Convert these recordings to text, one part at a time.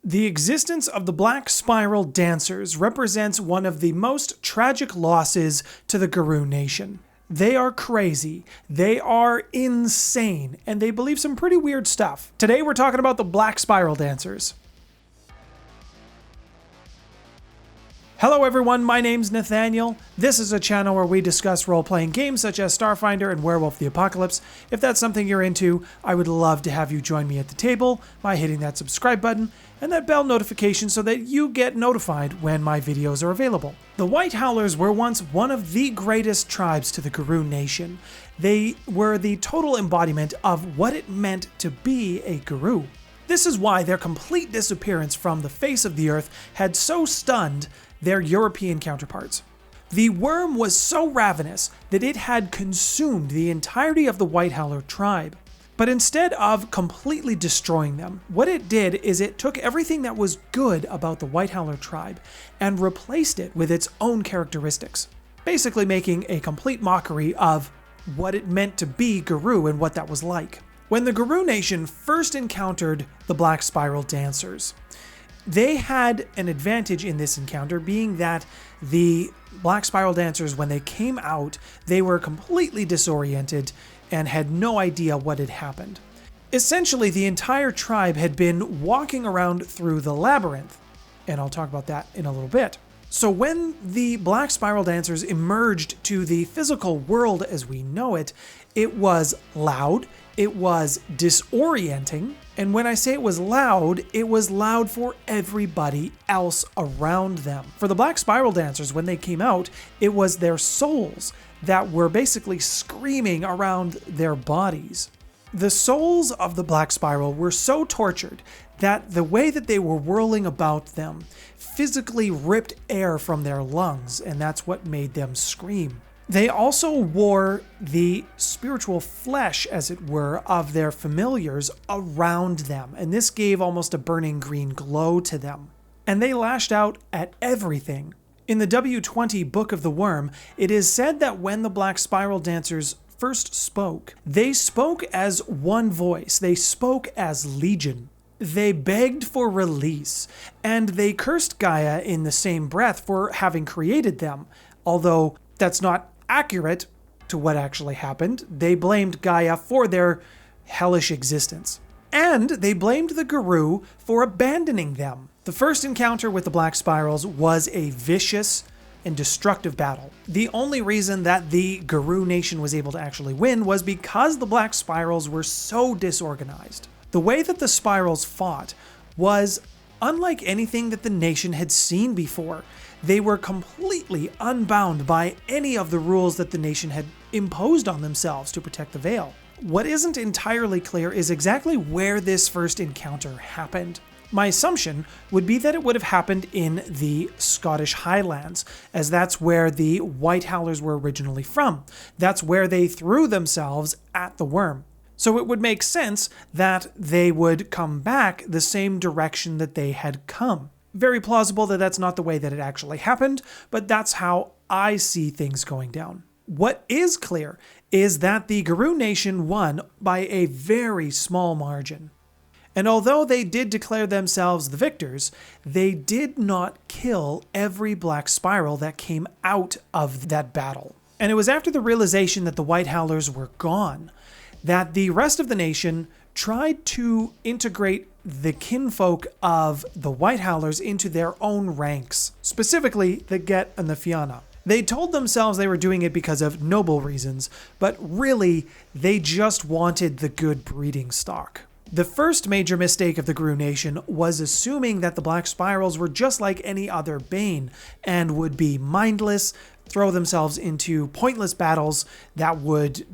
The existence of the Black Spiral Dancers represents one of the most tragic losses to the Garou Nation. They are crazy, they are insane, and they believe some pretty weird stuff. Today we're talking about the Black Spiral Dancers. Hello everyone, my name's Nathaniel. This is a channel where we discuss role-playing games such as Starfinder and Werewolf the Apocalypse. If that's something you're into, I would love to have you join me at the table by hitting that subscribe button and that bell notification so that you get notified when my videos are available. The White Howlers were once one of the greatest tribes to the Garou Nation. They were the total embodiment of what it meant to be a Garou. This is why their complete disappearance from the face of the earth had so stunned their European counterparts. The Wyrm was so ravenous that it had consumed the entirety of the White Howler tribe. But instead of completely destroying them, what it did is it took everything that was good about the White Howler tribe and replaced it with its own characteristics, basically making a complete mockery of what it meant to be Garou and what that was like. When the Garou Nation first encountered the Black Spiral Dancers, they had an advantage in this encounter, being that the Black Spiral Dancers, when they came out, they were completely disoriented and had no idea what had happened. Essentially, the entire tribe had been walking around through the Labyrinth, and I'll talk about that in a little bit. So when the Black Spiral Dancers emerged to the physical world as we know it, it was loud, it was disorienting, and when I say it was loud for everybody else around them. For the Black Spiral Dancers, when they came out, it was their souls that were basically screaming around their bodies. The souls of the Black Spiral were so tortured that the way that they were whirling about them physically ripped air from their lungs, and that's what made them scream. They also wore the spiritual flesh, as it were, of their familiars around them, and this gave almost a burning green glow to them. And they lashed out at everything. In the W20 Book of the Wyrm, it is said that when the Black Spiral Dancers first spoke, they spoke as one voice, they spoke as legion. They begged for release, and they cursed Gaia in the same breath for having created them, although that's not accurate to what actually happened. They blamed Gaia for their hellish existence. And they blamed the Garou for abandoning them. The first encounter with the Black Spirals was a vicious and destructive battle. The only reason that the Garou Nation was able to actually win was because the Black Spirals were so disorganized. The way that the Spirals fought was unlike anything that the nation had seen before. They were completely unbound by any of the rules that the nation had imposed on themselves to protect the Veil. What isn't entirely clear is exactly where this first encounter happened. My assumption would be that it would have happened in the Scottish Highlands, as that's where the White Howlers were originally from. That's where they threw themselves at the Wyrm. So it would make sense that they would come back the same direction that they had come. Very plausible that that's not the way that it actually happened, but that's how I see things going down. What is clear is that the Garou Nation won by a very small margin. And although they did declare themselves the victors, they did not kill every Black Spiral that came out of that battle. And it was after the realization that the White Howlers were gone that the rest of the nation tried to integrate the kinfolk of the White Howlers into their own ranks, specifically the Get and the Fianna. They told themselves they were doing it because of noble reasons, but really, they just wanted the good breeding stock. The first major mistake of the Garou Nation was assuming that the Black Spirals were just like any other Bane and would be mindless, throw themselves into pointless battles that would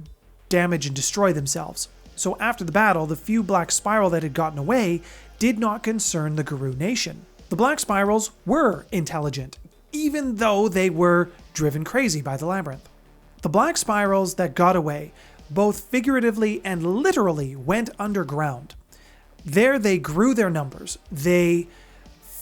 damage and destroy themselves. So after the battle, the few Black Spiral that had gotten away did not concern the Garou Nation. The Black Spirals were intelligent, even though they were driven crazy by the Labyrinth. The Black Spirals that got away, both figuratively and literally, went underground. There they grew their numbers. They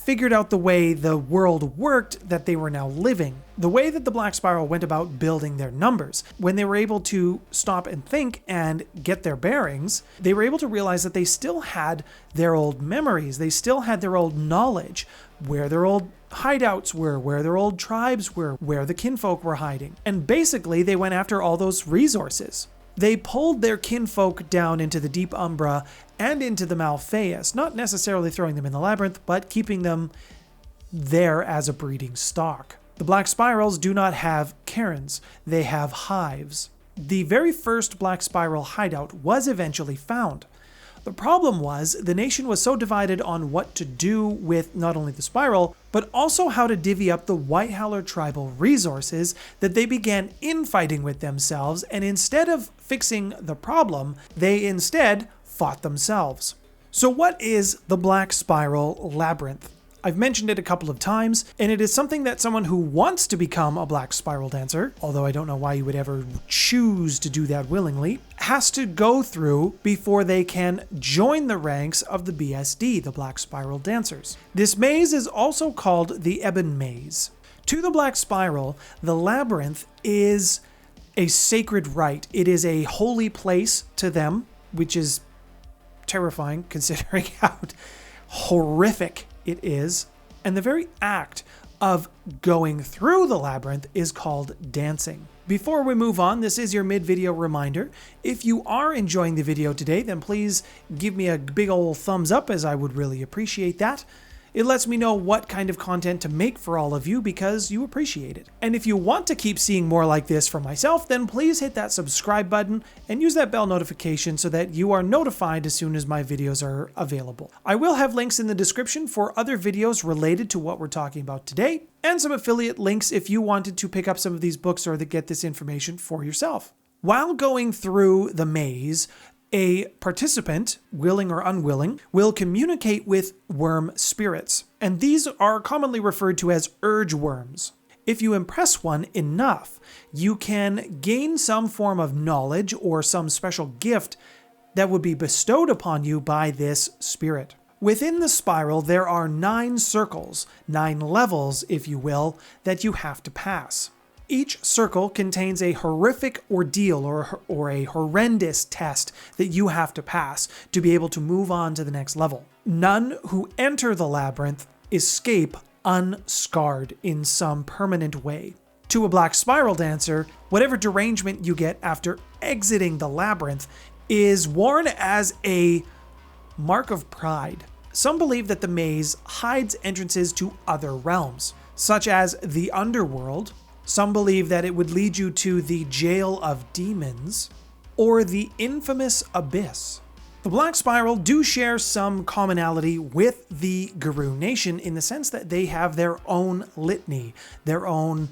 figured out the way the world worked that they were now living. The way that the Black Spiral went about building their numbers. When they were able to stop and think and get their bearings, they were able to realize that they still had their old memories. They still had their old knowledge, where their old hideouts were, where their old tribes were, where the kinfolk were hiding. And basically, they went after all those resources. They pulled their kinfolk down into the Deep Umbra and into the Malphaeus, not necessarily throwing them in the Labyrinth, but keeping them there as a breeding stock. The Black Spirals do not have cairns, they have hives. The very first Black Spiral hideout was eventually found. The problem was, the nation was so divided on what to do with not only the spiral, but also how to divvy up the White Howler tribal resources that they began infighting with themselves, and instead of fixing the problem, they instead fought themselves. So what is the Black Spiral Labyrinth? I've mentioned it a couple of times, and it is something that someone who wants to become a Black Spiral Dancer, although I don't know why you would ever choose to do that willingly, has to go through before they can join the ranks of the BSD, the Black Spiral Dancers. This maze is also called the Ebon Maze. To the Black Spiral, the Labyrinth is a sacred rite. It is a holy place to them, which is terrifying considering how horrific it is, and the very act of going through the labyrinth is called dancing. Before we move on, this is your mid-video reminder. If you are enjoying the video today, then please give me a big old thumbs up, as I would really appreciate that. It lets me know what kind of content to make for all of you because you appreciate it. And if you want to keep seeing more like this from myself, then please hit that subscribe button and use that bell notification so that you are notified as soon as my videos are available. I will have links in the description for other videos related to what we're talking about today, and some affiliate links if you wanted to pick up some of these books or to get this information for yourself. While going through the maze, a participant, willing or unwilling, will communicate with Wyrm spirits, and these are commonly referred to as urge worms. If you impress one enough, you can gain some form of knowledge or some special gift that would be bestowed upon you by this spirit. Within the spiral, there are 9 circles, 9 levels, if you will, that you have to pass. Each circle contains a horrific ordeal or a horrendous test that you have to pass to be able to move on to the next level. None who enter the labyrinth escape unscarred in some permanent way. To a Black Spiral Dancer, whatever derangement you get after exiting the labyrinth is worn as a mark of pride. Some believe that the maze hides entrances to other realms, such as the underworld. Some believe that it would lead you to the Jail of Demons, or the infamous Abyss. The Black Spiral do share some commonality with the Garou Nation in the sense that they have their own litany, their own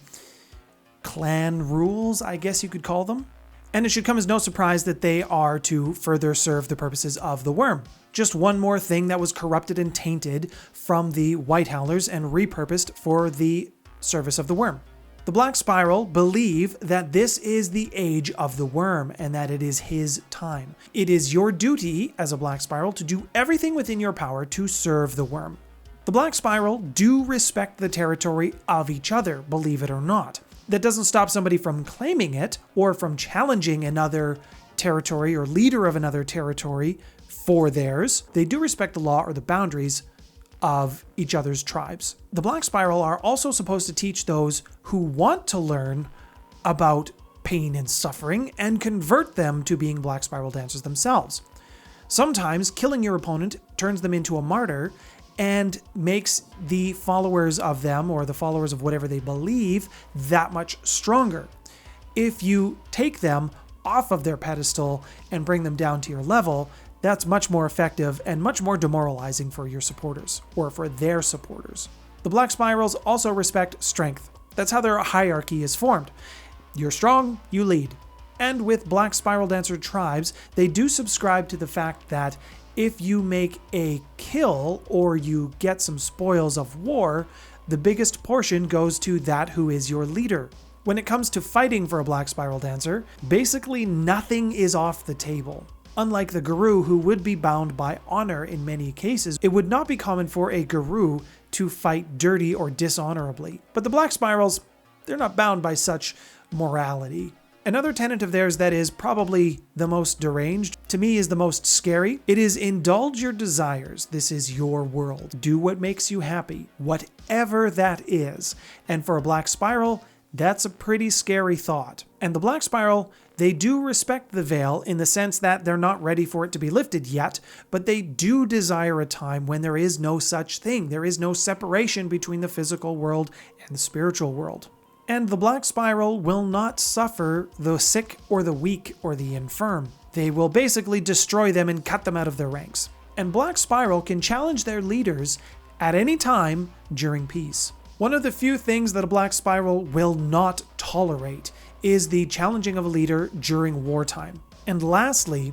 clan rules, I guess you could call them. And it should come as no surprise that they are to further serve the purposes of the Wyrm. Just one more thing that was corrupted and tainted from the White Howlers and repurposed for the service of the Wyrm. The Black Spiral believe that this is the age of the Wyrm and that it is his time. It is your duty as a Black Spiral to do everything within your power to serve the Wyrm. The Black Spiral do respect the territory of each other, believe it or not. That doesn't stop somebody from claiming it or from challenging another territory or leader of another territory for theirs. They do respect the law or the boundaries of each other's tribes. The Black Spiral are also supposed to teach those who want to learn about pain and suffering and convert them to being Black Spiral Dancers themselves. Sometimes killing your opponent turns them into a martyr and makes the followers of them, or the followers of whatever they believe, that much stronger. If you take them off of their pedestal and bring them down to your level, that's much more effective and much more demoralizing for your supporters, or for their supporters. The Black Spirals also respect strength. That's how their hierarchy is formed. You're strong, you lead. And with Black Spiral Dancer tribes, they do subscribe to the fact that if you make a kill or you get some spoils of war, the biggest portion goes to that who is your leader. When it comes to fighting for a Black Spiral Dancer, basically nothing is off the table. Unlike the Garou, who would be bound by honor in many cases, it would not be common for a Garou to fight dirty or dishonorably. But the Black Spirals, they're not bound by such morality. Another tenet of theirs that is probably the most deranged, to me is the most scary. It is indulge your desires. This is your world. Do what makes you happy, whatever that is. And for a Black Spiral, that's a pretty scary thought. And the Black Spiral, they do respect the veil in the sense that they're not ready for it to be lifted yet, but they do desire a time when there is no such thing. There is no separation between the physical world and the spiritual world. And the Black Spiral will not suffer the sick or the weak or the infirm. They will basically destroy them and cut them out of their ranks. And Black Spiral can challenge their leaders at any time during peace. One of the few things that a Black Spiral will not tolerate is the challenging of a leader during wartime. And lastly,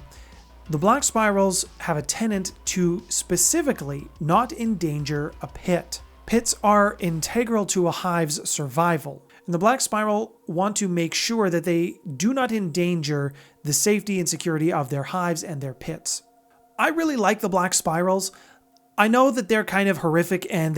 the Black Spirals have a tenet to specifically not endanger a pit. Pits are integral to a hive's survival. And the Black Spiral want to make sure that they do not endanger the safety and security of their hives and their pits. I really like the Black Spirals. I know that they're kind of horrific and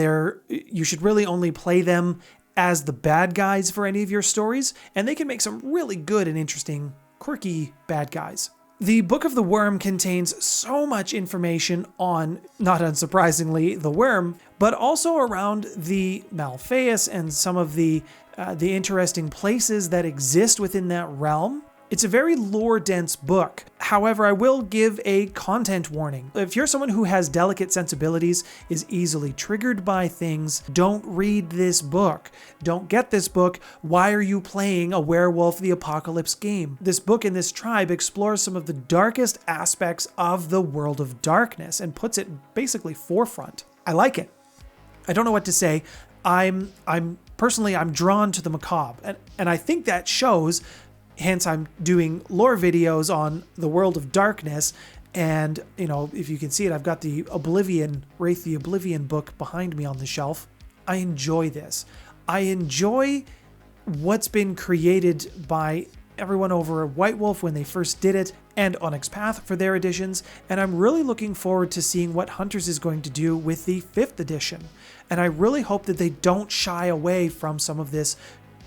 you should really only play them as the bad guys for any of your stories, and they can make some really good and interesting, quirky bad guys. The Book of the Wyrm contains so much information on, not unsurprisingly, the Wyrm, but also around the Malphaeus and some of the interesting places that exist within that realm. It's a very lore-dense book. However, I will give a content warning. If you're someone who has delicate sensibilities, is easily triggered by things, don't read this book. Don't get this book. Why are you playing a Werewolf the Apocalypse game? This book in this tribe explores some of the darkest aspects of the world of darkness and puts it basically forefront. I like it. I don't know what to say. I'm personally drawn to the macabre, and I think that shows. Hence, I'm doing lore videos on the world of darkness, and, you know, if you can see it, I've got the Wraith the Oblivion book behind me on the shelf. I enjoy this. I enjoy what's been created by everyone over at White Wolf when they first did it, and Onyx Path for their editions, and I'm really looking forward to seeing what Hunters is going to do with the 5th edition. And I really hope that they don't shy away from some of this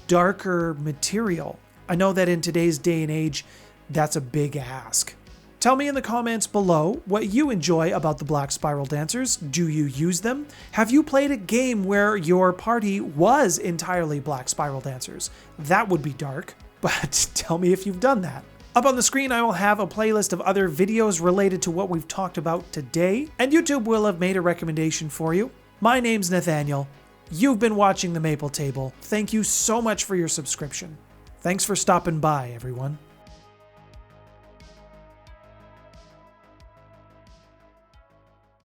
darker material. I know that in today's day and age, that's a big ask. Tell me in the comments below what you enjoy about the Black Spiral Dancers. Do you use them? Have you played a game where your party was entirely Black Spiral Dancers? That would be dark, but tell me if you've done that. Up on the screen, I will have a playlist of other videos related to what we've talked about today, and YouTube will have made a recommendation for you. My name's Nathaniel. You've been watching The Maple Table. Thank you so much for your subscription. Thanks for stopping by, everyone.